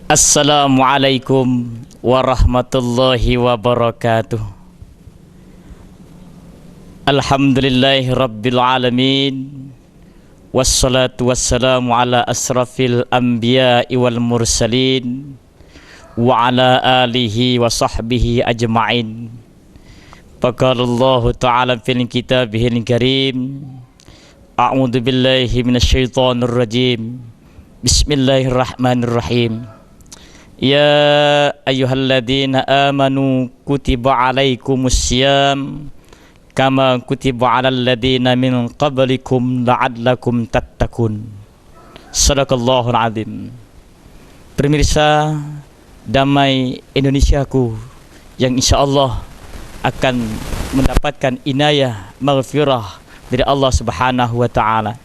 Assalamualaikum warahmatullahi wabarakatuh. Alhamdulillahi rabbil alamin. Wassalatu wassalamu ala asrafil anbiya'i wal mursalin wa ala alihi wa sahbihi ajma'in. Faqala Allah ta'ala fil kitabihil karim. A'udzu billahi minasyaitonir rajim. Bismillahirrahmanirrahim. Ya ayyuhalladzina amanu kutiba alaikumus syiyam kama kutiba alal ladzina min qablikum la'allakum tattaqun. Shadaqallahul azim. Pemirsa Damai Indonesiaku yang insyaallah akan mendapatkan inayah maghfirah dari Allah Subhanahu wa taala.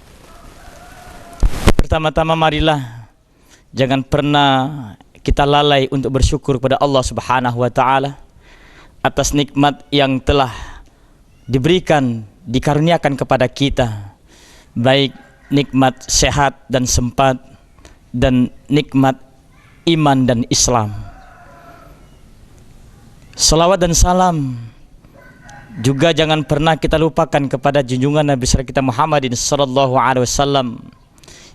Pertama-tama marilah jangan pernah kita lalai untuk bersyukur kepada Allah Subhanahu wa taala atas nikmat yang telah diberikan, dikaruniakan kepada kita, baik nikmat sehat dan sempat dan nikmat iman dan Islam. Salawat dan salam juga jangan pernah kita lupakan kepada junjungan Nabi besar kita Muhammadin sallallahu alaihi wasallam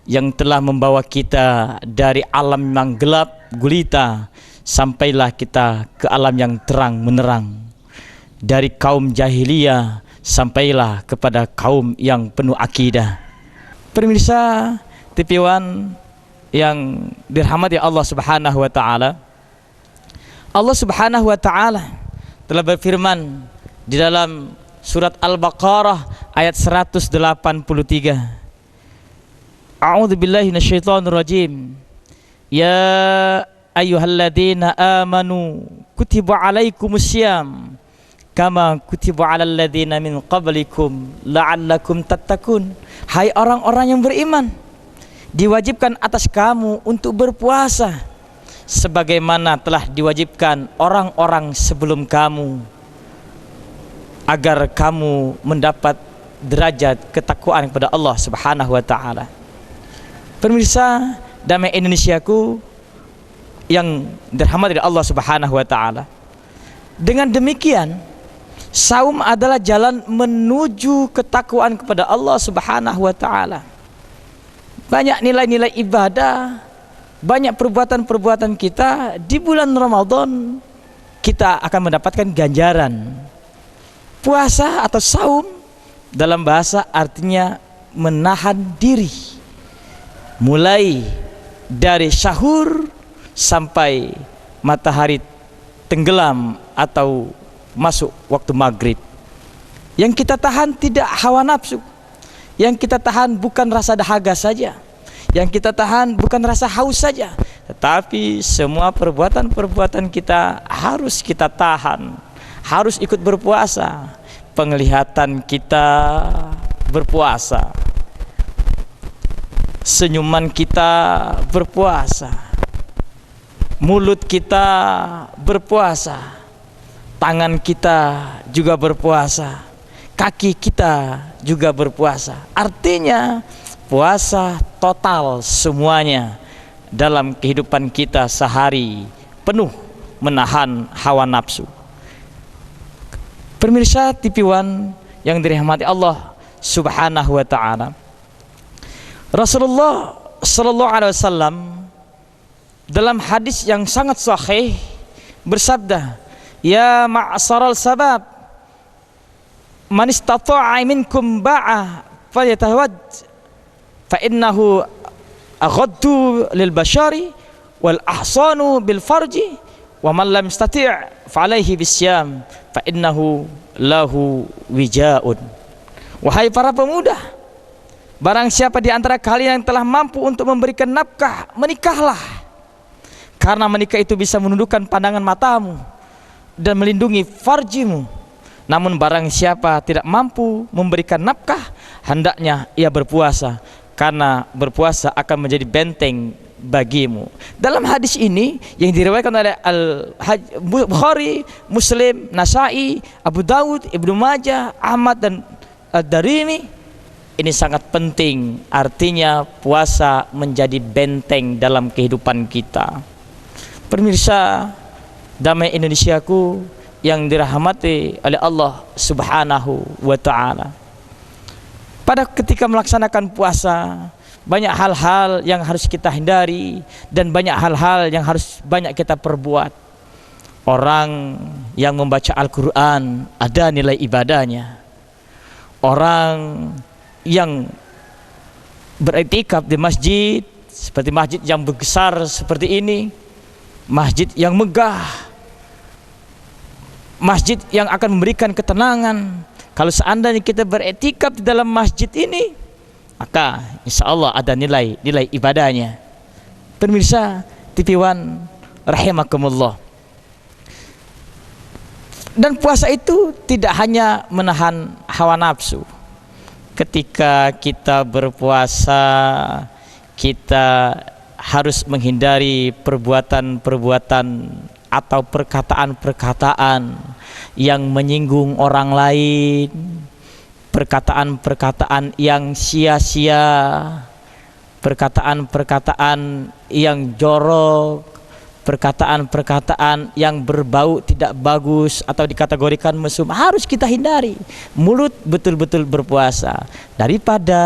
yang telah membawa kita dari alam yang gelap gulita sampailah kita ke alam yang terang menerang, dari kaum jahiliyah sampailah kepada kaum yang penuh akidah. Pemirsa TV One yang dirahmati Allah Subhanahu wa taala, Allah Subhanahu wa taala telah berfirman di dalam surat Al-Baqarah ayat 183. A'udzu billahi minasyaitonir rajim. Ya ayyuhalladzina amanu kutiba alaikumus syiyam kama kutiba alal ladzina min qablikum la'allakum tattaqun. Hai orang-orang yang beriman, diwajibkan atas kamu untuk berpuasa sebagaimana telah diwajibkan orang-orang sebelum kamu, agar kamu mendapat derajat ketakwaan kepada Allah Subhanahu wa taala. Pemirsa Damai Indonesiaku yang dirahmati Allah Subhanahu wa taala, dengan demikian saum adalah jalan menuju ketakwaan kepada Allah Subhanahu wa taala. Banyak nilai-nilai ibadah, banyak perbuatan-perbuatan kita di bulan Ramadan kita akan mendapatkan ganjaran. Puasa atau saum dalam bahasa artinya menahan diri, mulai dari sahur sampai matahari tenggelam atau masuk waktu maghrib. Yang kita tahan tidak hawa nafsu, yang kita tahan bukan rasa dahaga saja, yang kita tahan bukan rasa haus saja, tetapi semua perbuatan-perbuatan kita harus kita tahan, harus ikut berpuasa. Penglihatan kita berpuasa, senyuman kita berpuasa, mulut kita berpuasa, tangan kita juga berpuasa, kaki kita juga berpuasa. Artinya puasa total semuanya dalam kehidupan kita sehari, penuh menahan hawa nafsu. Pemirsa TV One yang dirahmati Allah Subhanahu wa taala, Rasulullah sallallahu alaihi wasallam dalam hadis yang sangat sahih bersabda, ya ma'saral sabab man istata'a minkum ba'a falyatawad fa innahu aghaddu lil bashari wal ahsanu bil farji wa man lam yastati' fa alaihi bisyam fa innahu lahu wijaun. Wahai para pemuda, barang siapa di antara kalian yang telah mampu untuk memberikan nafkah, menikahlah, karena menikah itu bisa menundukkan pandangan matamu dan melindungi farjimu. Namun barang siapa tidak mampu memberikan nafkah, hendaknya ia berpuasa, karena berpuasa akan menjadi benteng bagimu. Dalam hadis ini yang diriwayatkan oleh Bukhari, Muslim, Nasai, Abu Dawud, Ibnu Majah, Ahmad dan Ad-Darimi, ini sangat penting. Artinya puasa menjadi benteng dalam kehidupan kita. Pemirsa damai Indonesiaku yang dirahmati oleh Allah Subhanahu wa ta'ala, pada ketika melaksanakan puasa banyak hal-hal yang harus kita hindari dan banyak hal-hal yang harus banyak kita perbuat. Orang yang membaca Al-Quran ada nilai ibadahnya. Orang yang beriktikaf di masjid seperti masjid yang besar seperti ini, masjid yang megah, masjid yang akan memberikan ketenangan. Kalau seandainya kita beriktikaf di dalam masjid ini, maka insya Allah ada nilai ibadahnya. Pemirsa TV One rahimakumullah. Dan puasa itu tidak hanya menahan hawa nafsu. Ketika kita berpuasa, kita harus menghindari perbuatan-perbuatan atau perkataan-perkataan yang menyinggung orang lain, perkataan-perkataan yang sia-sia, perkataan-perkataan yang jorok, perkataan-perkataan yang berbau tidak bagus atau dikategorikan mesum, harus kita hindari. Mulut betul-betul berpuasa. Daripada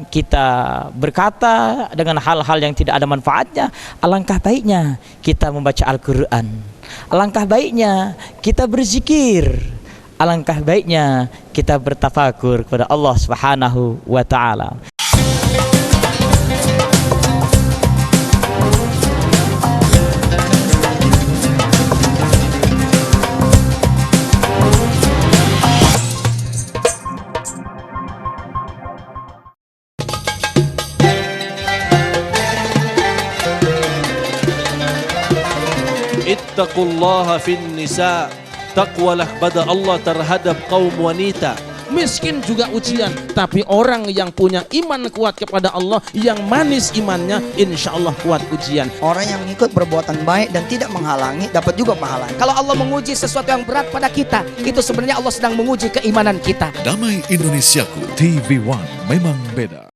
kita berkata dengan hal-hal yang tidak ada manfaatnya, alangkah baiknya kita membaca Al-Quran, alangkah baiknya kita berzikir, alangkah baiknya kita bertafakur kepada Allah Subhanahu wa ta'ala. Ittaqullaha fin nisa, takwalah pada Allah terhadap kaum wanita. Miskin juga ujian, tapi orang yang punya iman kuat kepada Allah, yang manis imannya, insya Allah kuat ujian. Orang yang mengikut perbuatan baik dan tidak menghalangi dapat juga pahala. Kalau Allah menguji sesuatu yang berat pada kita, itu sebenarnya Allah sedang menguji keimanan kita. Damai Indonesiaku TV One memang beda.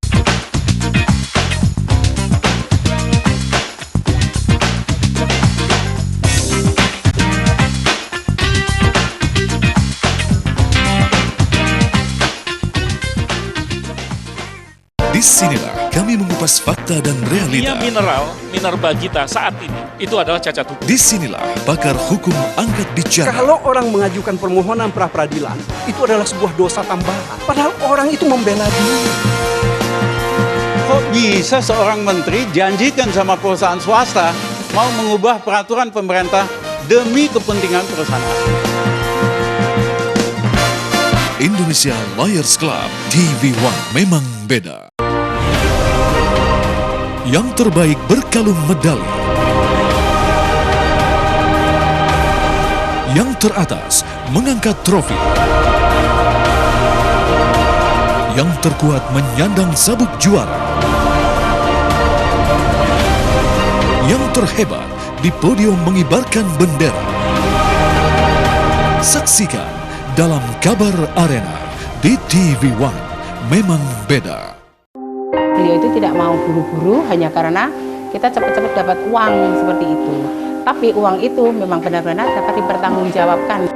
Disinilah kami mengupas fakta dan realita. Mineral kita saat ini itu adalah cacat hukum. Disinilah pakar hukum angkat bicara. Kalau orang mengajukan permohonan pra peradilan, itu adalah sebuah dosa tambahan. Padahal orang itu membela diri. Kok bisa seorang menteri janjikan sama perusahaan swasta mau mengubah peraturan pemerintah demi kepentingan perusahaan asing? Indonesia Lawyers Club TV One memang beda. Yang terbaik berkalung medali, yang teratas mengangkat trofi, yang terkuat menyandang sabuk juara, yang terhebat di podium mengibarkan bendera. Saksikan dalam Kabar Arena di TV One memang beda. Beliau itu tidak mau buru-buru hanya karena kita cepat-cepat dapat uang seperti itu. Tapi uang itu memang benar-benar dapat dipertanggungjawabkan.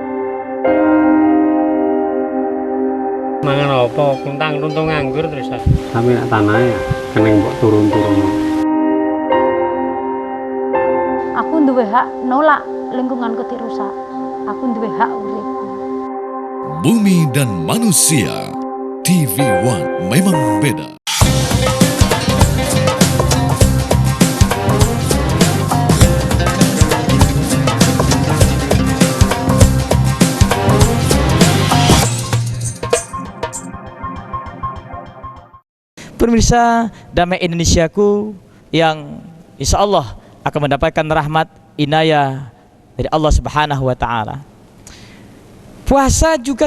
Mangan apa? Kuntang runtung nganggur terus. Kami nak tanah ya, keneng mbok turun-turun. Aku duwe hak nolak lingkunganku dirusak. Aku duwe hak uripku. Bumi dan manusia TV One memang beda. Pemirsa damai Indonesiaku yang insya Allah akan mendapatkan rahmat inayah dari Allah Subhanahu wa ta'ala. Puasa juga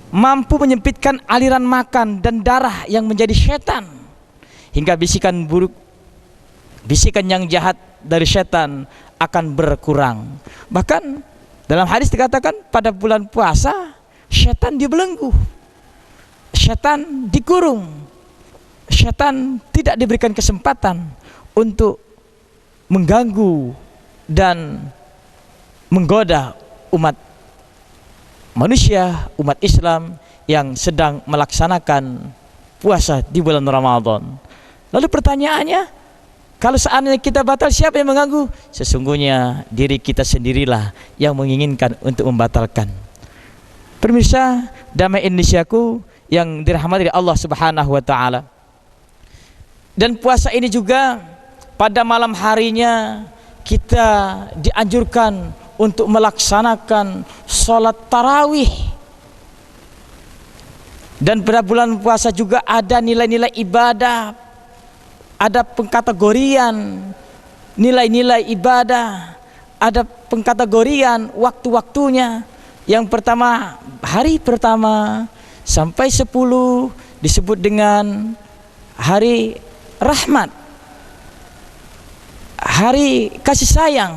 mampu menyempitkan aliran makan dan darah yang menjadi setan, hingga bisikan buruk, bisikan yang jahat dari setan akan berkurang. Bahkan dalam hadis dikatakan pada bulan puasa setan dibelenggu, setan dikurung, setan tidak diberikan kesempatan untuk mengganggu dan menggoda umat manusia, umat Islam yang sedang melaksanakan puasa di bulan Ramadan. Lalu pertanyaannya, kalau seandainya kita batal, siapa yang mengganggu? Sesungguhnya diri kita sendirilah yang menginginkan untuk membatalkan. Pemirsa Damai Indonesiaku yang dirahmati Allah Subhanahu wa taala. Dan puasa ini juga pada malam harinya kita dianjurkan untuk melaksanakan sholat tarawih. Dan pada bulan puasa juga ada nilai-nilai ibadah, ada pengkategorian nilai-nilai ibadah, ada pengkategorian waktu-waktunya. Yang pertama, hari pertama sampai 10 disebut dengan hari rahmat, hari kasih sayang.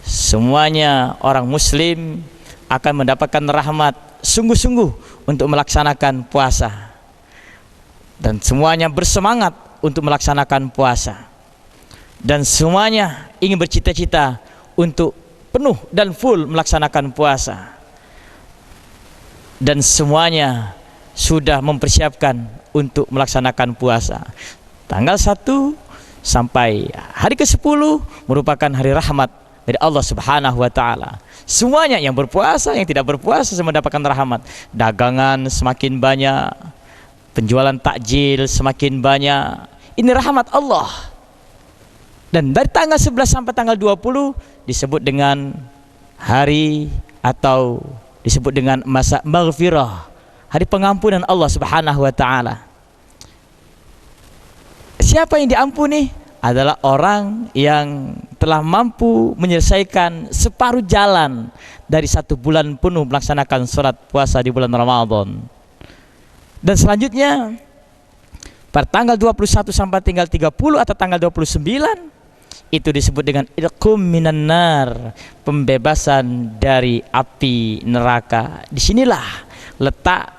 Semuanya orang muslim akan mendapatkan rahmat sungguh-sungguh untuk melaksanakan puasa, dan semuanya bersemangat untuk melaksanakan puasa, dan semuanya ingin bercita-cita untuk penuh dan full melaksanakan puasa, dan semuanya sudah mempersiapkan untuk melaksanakan puasa. Tanggal 1 sampai hari ke-10 merupakan hari rahmat dari Allah Subhanahu wa taala. Semuanya yang berpuasa, yang tidak berpuasa semua mendapatkan rahmat. Dagangan semakin banyak, penjualan takjil semakin banyak. Ini rahmat Allah. Dan dari tanggal 11 sampai tanggal 20 disebut dengan hari atau disebut dengan masa maghfirah, hari pengampunan Allah Subhanahu wa taala. Siapa yang diampuni? Adalah orang yang telah mampu menyelesaikan separuh jalan dari 1 bulan penuh melaksanakan sholat puasa di bulan Ramadan. Dan selanjutnya pada tanggal 21 sampai tanggal 30 atau tanggal 29 itu disebut dengan ilqum minan nar, pembebasan dari api neraka. Disinilah letak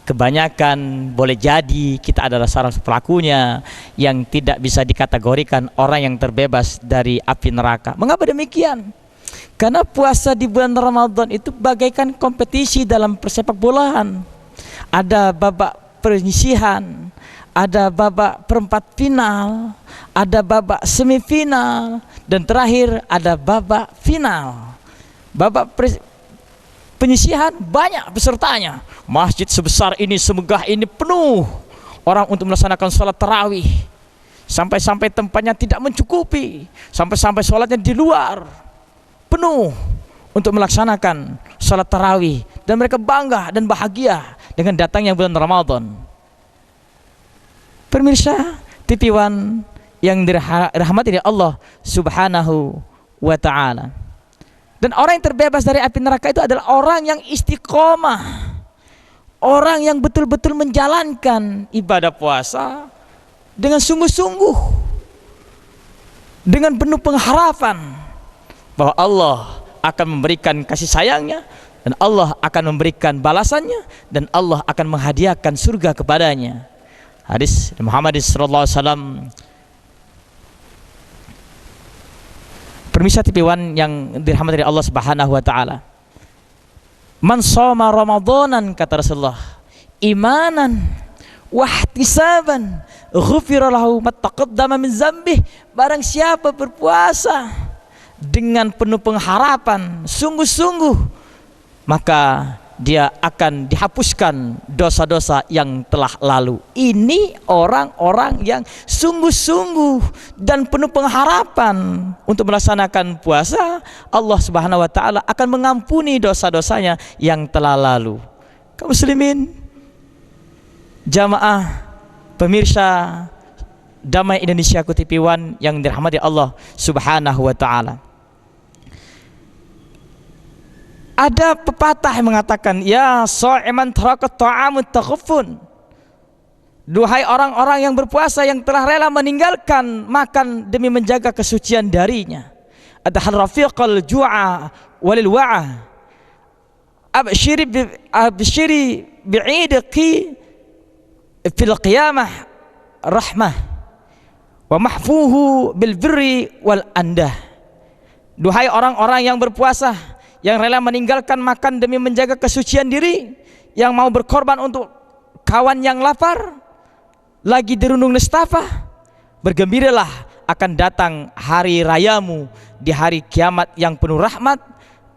kebanyakan, boleh jadi kita adalah salah satu pelakunya yang tidak bisa dikategorikan orang yang terbebas dari api neraka. Mengapa demikian? Karena puasa di bulan Ramadan itu bagaikan kompetisi dalam persepak bolaan. Ada babak penyisihan, ada babak perempat final, ada babak semifinal, dan terakhir ada babak final. Babak penyisihan banyak pesertanya. Masjid sebesar ini, semegah ini penuh orang untuk melaksanakan sholat tarawih. Sampai-sampai tempatnya tidak mencukupi, sampai-sampai sholatnya di luar, penuh untuk melaksanakan sholat tarawih. Dan mereka bangga dan bahagia dengan datangnya bulan Ramadan. Pemirsa TV One yang dirahmati oleh Allah Subhanahu wa ta'ala. Dan orang yang terbebas dari api neraka itu adalah orang yang istiqomah, orang yang betul-betul menjalankan ibadah puasa dengan sungguh-sungguh, dengan penuh pengharapan bahwa Allah akan memberikan kasih sayangnya, dan Allah akan memberikan balasannya, dan Allah akan menghadiahkan surga kepadanya. Hadis Muhammad sallallahu alaihi wasallam. Permisa TV One yang dirahmati Allah Subhanahu wa taala. Man shoma Ramadanan, kata Rasulullah, imanan wa ihtisaban, ghufira lahu ma taqaddama min dzambih. Barang siapa berpuasa dengan penuh pengharapan, sungguh-sungguh, maka dia akan dihapuskan dosa-dosa yang telah lalu. Ini orang-orang yang sungguh-sungguh dan penuh pengharapan untuk melaksanakan puasa. Allah Subhanahu wa taala akan mengampuni dosa-dosanya yang telah lalu. Kaum muslimin, jamaah pemirsa Damai Indonesiaku TV One yang dirahmati Allah Subhanahu wa taala. Ada pepatah yang mengatakan, ya sha'iman tarakat ta'amut taghfun. Duhai orang-orang yang berpuasa yang telah rela meninggalkan makan demi menjaga kesucian darinya. Adhal rafiqal ju'a walil wa'a. Abshiri bi'idqi fil qiyamah rahmah wa mahfuhu bil birri wal andah. Duhai orang-orang yang berpuasa, yang rela meninggalkan makan demi menjaga kesucian diri, yang mau berkorban untuk kawan yang lapar, lagi dirundung nestapa, bergembiralah akan datang hari rayamu di hari kiamat yang penuh rahmat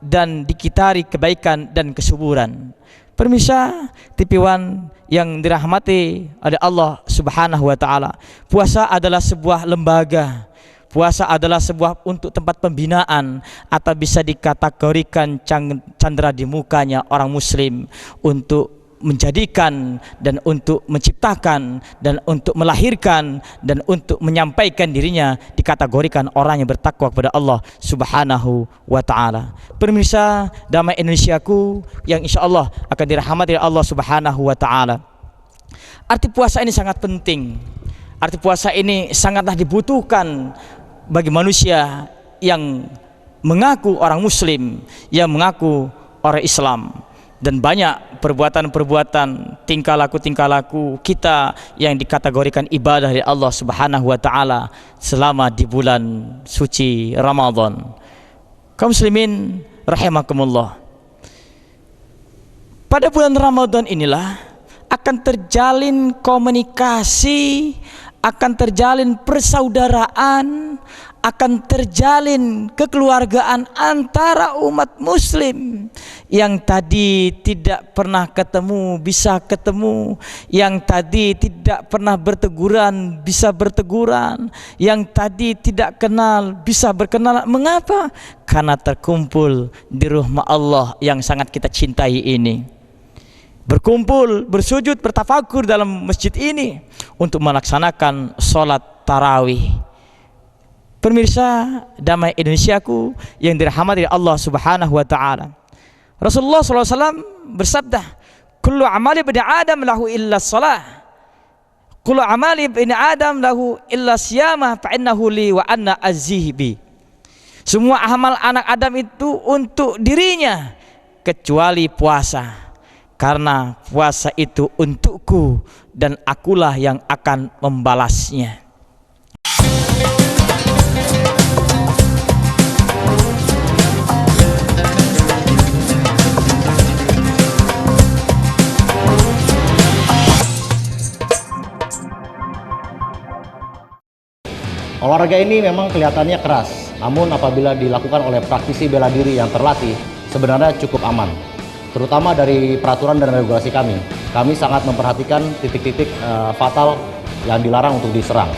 dan dikitari kebaikan dan kesuburan. Pemirsa TV One yang dirahmati oleh Allah Subhanahu wa taala, puasa adalah sebuah lembaga. Puasa adalah sebuah untuk tempat pembinaan, atau bisa dikategorikan candera di mukanya orang muslim untuk menjadikan dan untuk menciptakan dan untuk melahirkan dan untuk menyampaikan dirinya, dikategorikan orang yang bertakwa kepada Allah Subhanahu wa taala. Pemirsa Damai Indonesiaku yang insya Allah akan dirahmati oleh Allah Subhanahu wa taala. Arti puasa ini sangat penting. Arti puasa ini sangatlah dibutuhkan bagi manusia yang mengaku orang muslim, yang mengaku orang Islam. Dan banyak perbuatan-perbuatan, tingkah laku kita yang dikategorikan ibadah dari Allah Subhanahu wa taala selama di bulan suci Ramadan. Kaum muslimin rahimakumullah. Pada bulan Ramadan inilah akan terjalin komunikasi, akan terjalin persaudaraan, akan terjalin kekeluargaan antara umat muslim yang tadi tidak pernah ketemu bisa ketemu, yang tadi tidak pernah berteguran bisa berteguran, yang tadi tidak kenal bisa berkenalan. Mengapa? Karena terkumpul di rumah Allah yang sangat kita cintai ini. Berkumpul, bersujud, bertafakur dalam masjid ini untuk melaksanakan sholat tarawih. Pemirsa Damai Indonesiaku yang dirahmati Allah Subhanahu wa taala, Rasulullah SAW bersabda, kullu amali ibni Adam lahu illa salah, kullu amali ibni Adam lahu illa siyamah fa innahu li wa anna azzihi. Semua amal anak Adam itu untuk dirinya kecuali puasa, karena puasa itu untukku dan akulah yang akan membalasnya. Olahraga ini memang kelihatannya keras, namun apabila dilakukan oleh praktisi bela diri yang terlatih, sebenarnya cukup aman. Terutama dari peraturan dan regulasi kami sangat memperhatikan titik-titik fatal yang dilarang untuk diserang.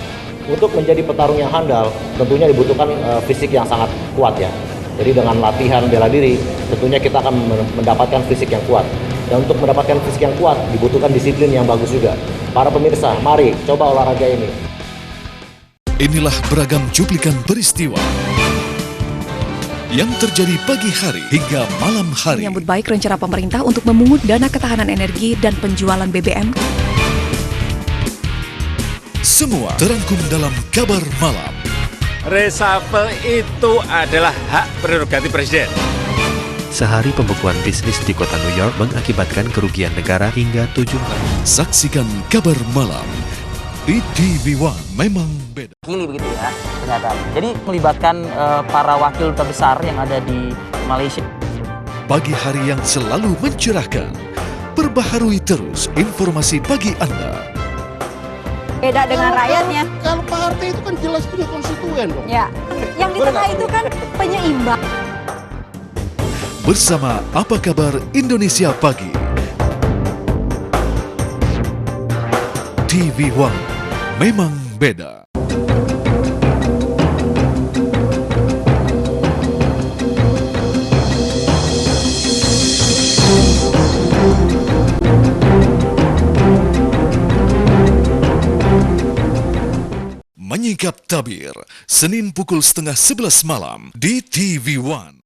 Untuk menjadi petarung yang handal, tentunya dibutuhkan fisik yang sangat kuat ya. Jadi dengan latihan bela diri, tentunya kita akan mendapatkan fisik yang kuat. Dan untuk mendapatkan fisik yang kuat, dibutuhkan disiplin yang bagus juga. Para pemirsa, mari coba olahraga ini. Inilah beragam cuplikan peristiwa yang terjadi pagi hari hingga malam hari. Menyambut baik rencana pemerintah untuk memungut dana ketahanan energi dan penjualan BBM. Semua terangkum dalam Kabar Malam. Reshuffle itu adalah hak prerogatif presiden. Sehari pembekuan bisnis di kota New York mengakibatkan kerugian negara hingga 7 kali. Saksikan Kabar Malam di TV One. Memang beda. Gili begitu ya ternyata. Jadi melibatkan para wakil duta besar yang ada di Malaysia. Pagi hari yang selalu mencerahkan. Perbaharui terus informasi pagi Anda. Beda dengan rakyatnya. Kalau partai itu kan jelas punya konstituen dong. Ya. Yang di tengah itu kan penyeimbang. Bersama Apa Kabar Indonesia Pagi. TV One. Memang beda. Menyingkap tabir, Senin pukul 10:30 malam di TV One.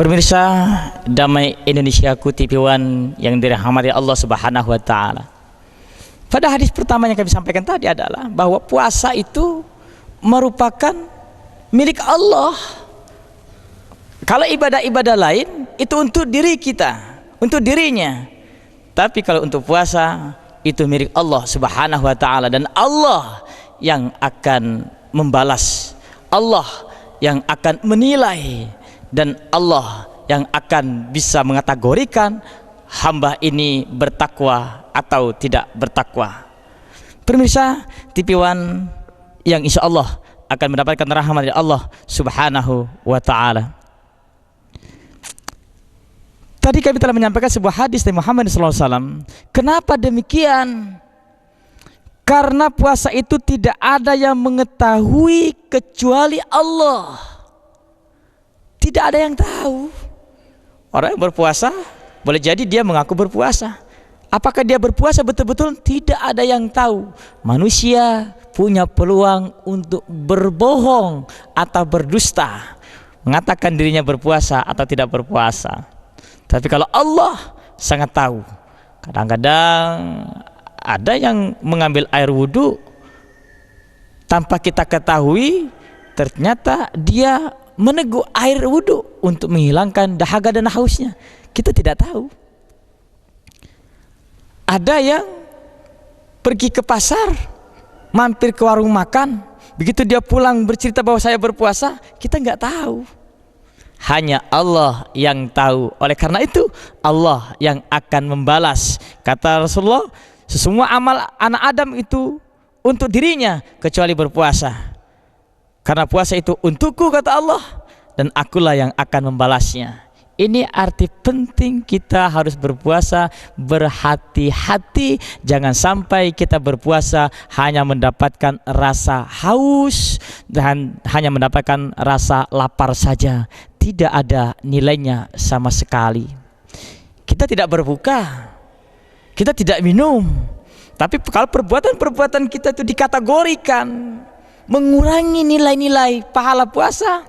Pemirsa Damai Indonesiaku TV One yang dirahmati Allah Subhanahu wa taala. Pada hadis pertama yang kami sampaikan tadi adalah bahwa puasa itu merupakan milik Allah. Kalau ibadah-ibadah lain itu untuk diri kita, untuk dirinya. Tapi kalau untuk puasa itu milik Allah Subhanahu wa taala, dan Allah yang akan membalas, Allah yang akan menilai, dan Allah yang akan bisa mengkategorikan hamba ini bertakwa atau tidak bertakwa. Pemirsa TV One yang insya Allah akan mendapatkan rahmat dari Allah Subhanahu wa taala. Tadi kami telah menyampaikan sebuah hadis dari Muhammad SAW. Kenapa demikian? Karena puasa itu tidak ada yang mengetahui kecuali Allah. Tidak ada yang tahu. Orang yang berpuasa boleh jadi dia mengaku berpuasa. Apakah dia berpuasa betul-betul? Tidak ada yang tahu. Manusia punya peluang untuk berbohong atau berdusta, mengatakan dirinya berpuasa atau tidak berpuasa. Tapi kalau Allah sangat tahu. Kadang-kadang ada yang mengambil air wudhu tanpa kita ketahui, ternyata dia meneguk air wudhu untuk menghilangkan dahaga dan hausnya. Kita tidak tahu. Ada yang pergi ke pasar, mampir ke warung makan, begitu dia pulang bercerita bahwa saya berpuasa, kita nggak tahu. Hanya Allah yang tahu. Oleh karena itu Allah yang akan membalas. Kata Rasulullah, semua amal anak Adam itu untuk dirinya kecuali berpuasa. Karena puasa itu untukku, kata Allah, dan akulah yang akan membalasnya. Ini arti penting kita harus berpuasa, berhati-hati. Jangan sampai kita berpuasa hanya mendapatkan rasa haus dan hanya mendapatkan rasa lapar saja. Tidak ada nilainya sama sekali. Kita tidak berbuka, kita tidak minum. Tapi kalau perbuatan-perbuatan kita itu dikategorikan mengurangi nilai-nilai pahala puasa,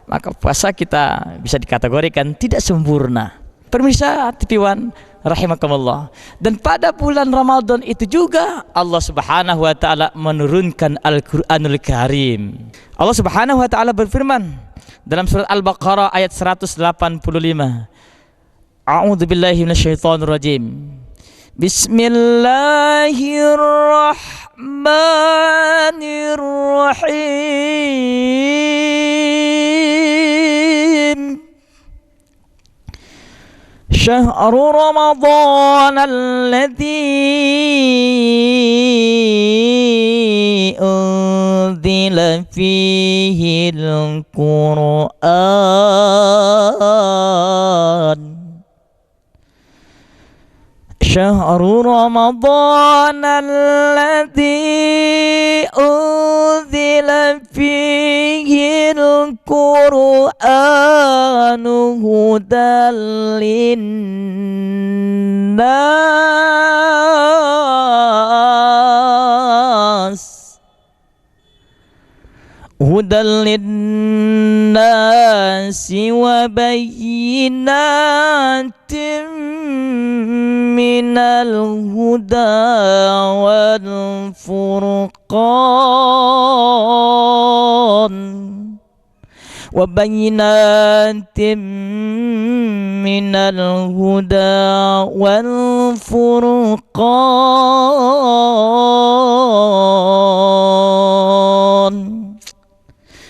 maka puasa kita bisa dikategorikan tidak sempurna. Pemirsa TV One rahimakumullah. Dan pada bulan Ramadan itu juga Allah Subhanahu wa taala menurunkan Al-Qur'anul Karim. Allah Subhanahu wa taala berfirman dalam surat Al-Baqarah ayat 185. A'udzubillahi minasyaitonir rajim. Bismillahirrahmanirrahim. Syahrul Ramadan alladzi unzila fihi al-Qur'an. شهر رمضان الذي أنزل فيه القرآن هدى للناس وبينات من الهدى والفرقان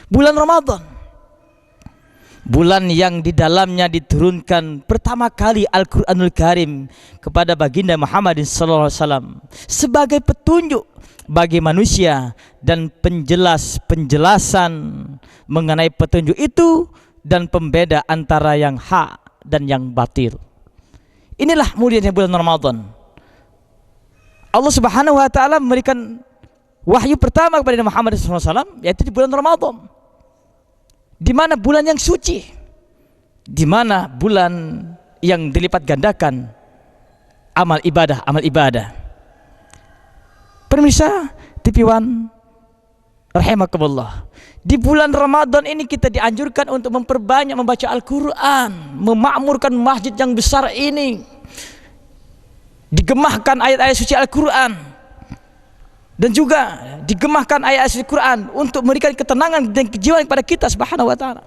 Bulan Ramadan, bulan yang di dalamnya diturunkan pertama kali Al-Qur'anul Karim kepada baginda Muhammad SAW sebagai petunjuk bagi manusia dan penjelasan mengenai petunjuk itu dan pembeda antara yang hak dan yang batil. Inilah mulianya bulan Ramadan. Allah Subhanahu wa taala memberikan wahyu pertama kepada Muhammad SAW yaitu di bulan Ramadan. Di mana bulan yang suci, di mana bulan yang dilipat gandakan amal ibadah. Pemirsa TV One rahimakumullah. Di bulan Ramadan ini kita dianjurkan untuk memperbanyak membaca Al-Quran, memakmurkan masjid yang besar ini, digemahkan ayat-ayat suci Al-Quran, dan juga digemahkan ayat-ayat Al-Quran untuk memberikan ketenangan dan kejiwaan kepada kita Subhanahu wa taala.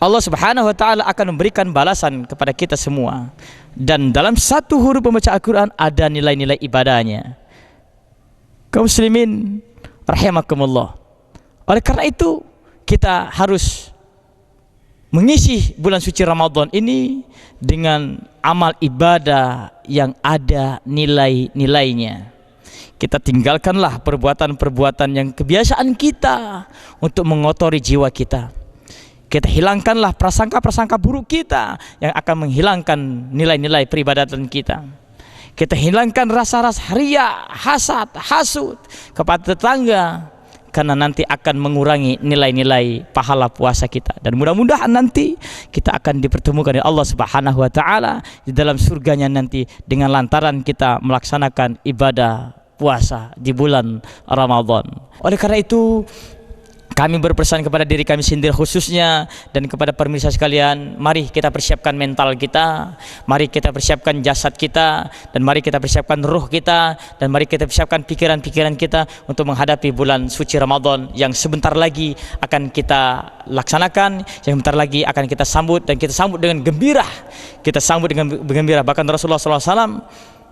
Allah Subhanahu wa taala akan memberikan balasan kepada kita semua. Dan dalam satu huruf membaca Al-Qur'an ada nilai-nilai ibadahnya. Kaum muslimin rahimakumullah. Oleh karena itu kita harus mengisi bulan suci Ramadan ini dengan amal ibadah yang ada nilai-nilainya. Kita tinggalkanlah perbuatan-perbuatan yang kebiasaan kita untuk mengotori jiwa kita. Kita hilangkanlah prasangka-prasangka buruk kita yang akan menghilangkan nilai-nilai peribadatan kita. Kita hilangkan rasa-rasa riya, hasad, hasud kepada tetangga, karena nanti akan mengurangi nilai-nilai pahala puasa kita. Dan mudah-mudahan nanti kita akan dipertemukan oleh Allah Subhanahu wa taala di dalam surganya nanti dengan lantaran kita melaksanakan ibadah puasa di bulan Ramadan. Oleh karena itu kami berpesan kepada diri kami sendiri khususnya dan kepada pemirsa sekalian, mari kita persiapkan mental kita, mari kita persiapkan jasad kita, dan mari kita persiapkan ruh kita, dan mari kita persiapkan pikiran-pikiran kita untuk menghadapi bulan suci Ramadan yang sebentar lagi akan kita laksanakan, yang sebentar lagi akan kita sambut, dan kita sambut dengan gembira. Kita sambut dengan gembira. Bahkan Rasulullah SAW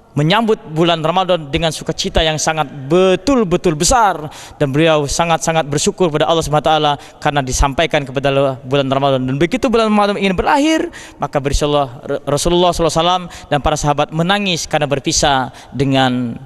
menyambut bulan Ramadan dengan sukacita yang sangat betul-betul besar, dan beliau sangat-sangat bersyukur pada Allah Subhanahu wa taala karena disampaikan kepada bulan Ramadan. Dan begitu bulan Ramadan ingin berakhir, maka Rasulullah SAW dan para sahabat menangis karena berpisah dengan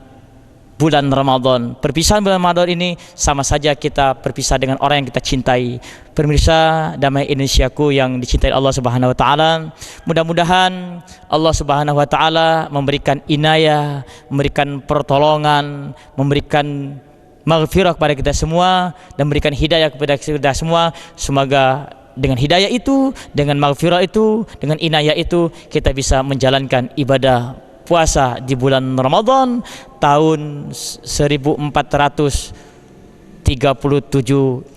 bulan Ramadan. Perpisahan bulan Ramadan ini sama saja kita berpisah dengan orang yang kita cintai. Pemirsa Damai Indonesiaku yang dicintai Allah Subhanahu wa taala, mudah-mudahan Allah Subhanahu wa taala memberikan inayah, memberikan pertolongan, memberikan maghfirah kepada kita semua, dan memberikan hidayah kepada kita semua. Semoga dengan hidayah itu, dengan maghfirah itu, dengan inayah itu, kita bisa menjalankan ibadah puasa di bulan Ramadan tahun 1437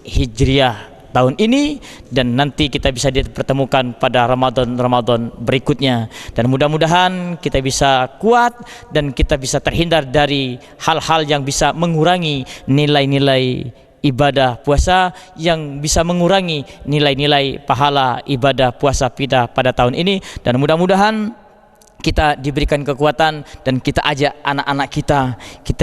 Hijriah tahun ini, dan nanti kita bisa dipertemukan pada Ramadan berikutnya. Dan mudah-mudahan kita bisa kuat dan kita bisa terhindar dari hal-hal yang bisa mengurangi nilai-nilai ibadah puasa, yang bisa mengurangi nilai-nilai pahala ibadah puasa kita pada tahun ini. Dan mudah-mudahan kita diberikan kekuatan, dan kita ajak anak-anak kita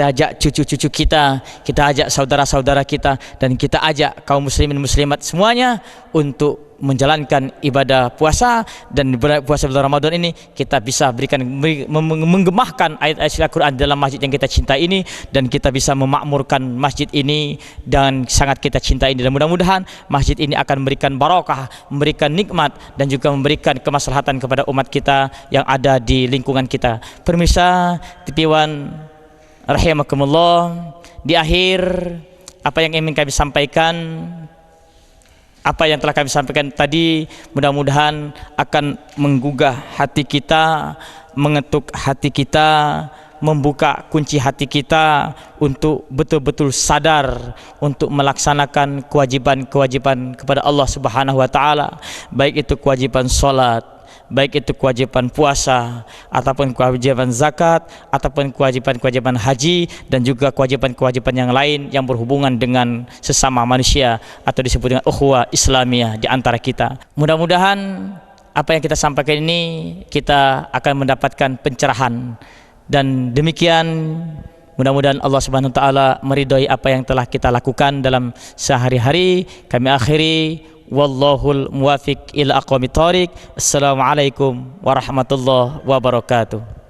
ajak cucu-cucu kita ajak saudara-saudara kita, dan kita ajak kaum muslimin muslimat semuanya untuk menjalankan ibadah puasa. Dan puasa bulan Ramadan ini kita bisa menggemahkan ayat-ayat Al-Quran dalam masjid yang kita cintai ini, dan kita bisa memakmurkan masjid ini dan sangat kita cintai ini. Dan mudah-mudahan masjid ini akan memberikan barokah, memberikan nikmat, dan juga memberikan kemaslahatan kepada umat kita yang ada di lingkungan kita. Pemirsa TV1 rahimakumullah, di akhir apa yang ingin kami sampaikan, apa yang telah kami sampaikan tadi, mudah-mudahan akan menggugah hati kita, mengetuk hati kita, membuka kunci hati kita untuk betul-betul sadar untuk melaksanakan kewajiban-kewajiban kepada Allah Subhanahu wa taala, baik itu kewajiban salat, baik itu kewajiban puasa, ataupun kewajiban zakat, ataupun kewajiban-kewajiban haji, dan juga kewajiban-kewajiban yang lain yang berhubungan dengan sesama manusia atau disebut dengan ukhuwah Islamiyah di antara kita. Mudah-mudahan apa yang kita sampaikan ini kita akan mendapatkan pencerahan, dan demikian mudah-mudahan Allah Subhanahu wa taala meridhai apa yang telah kita lakukan dalam sehari-hari. Kami akhiri, wallahul muwafiq ila aqwamit thoriq. Assalamualaikum warahmatullahi wabarakatuh.